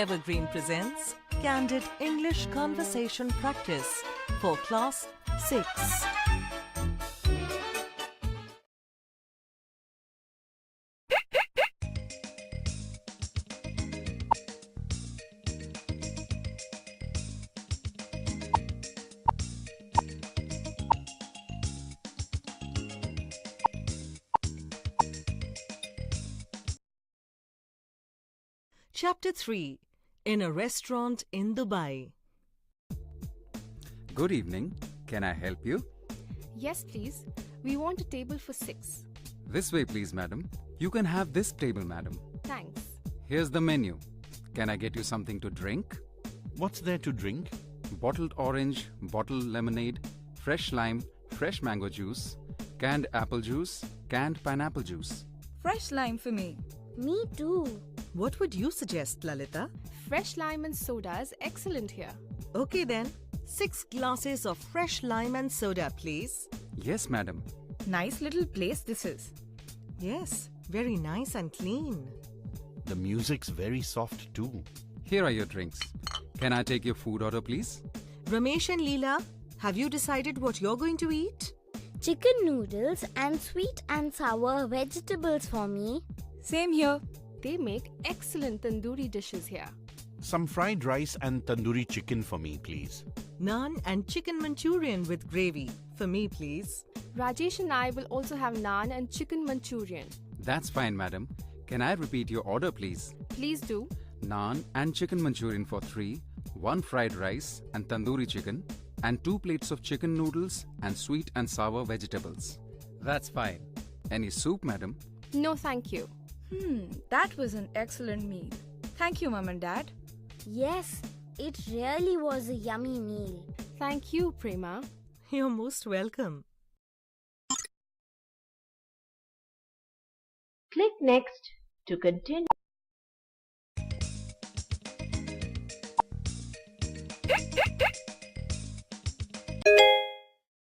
Evergreen presents Candid English Conversation Practice for Class 6. Chapter 3. In a Restaurant in Dubai. Good evening. Can I help you? Yes, please. We want a table for 6. This way, please, madam. You can have this table, madam. Thanks. Here's the menu. Can I get you something to drink? What's there to drink? Bottled orange, bottled lemonade, fresh lime, fresh mango juice, canned apple juice, canned pineapple juice. Fresh lime for me. Me too. What would you suggest, Lalita? Fresh lime and soda is excellent here. Okay then, 6 glasses of fresh lime and soda, please. Yes, madam. Nice little place this is. Yes, very nice and clean. The music's very soft too. Here are your drinks. Can I take your food order, please? Ramesh and Leela, have you decided what you're going to eat? Chicken noodles and sweet and sour vegetables for me. Same here. They make excellent tandoori dishes here. Some fried rice and tandoori chicken for me, please. Naan and chicken Manchurian with gravy. For me, please. Rajesh and I will also have naan and chicken Manchurian. That's fine, madam. Can I repeat your order, please? Please do. Naan and chicken Manchurian for 3, 1 fried rice and tandoori chicken, and 2 plates of chicken noodles and sweet and sour vegetables. That's fine. Any soup, madam? No, thank you. That was an excellent meal. Thank you, Mum and Dad. Yes, it really was a yummy meal. Thank you, Prema. You're most welcome. Click Next to continue.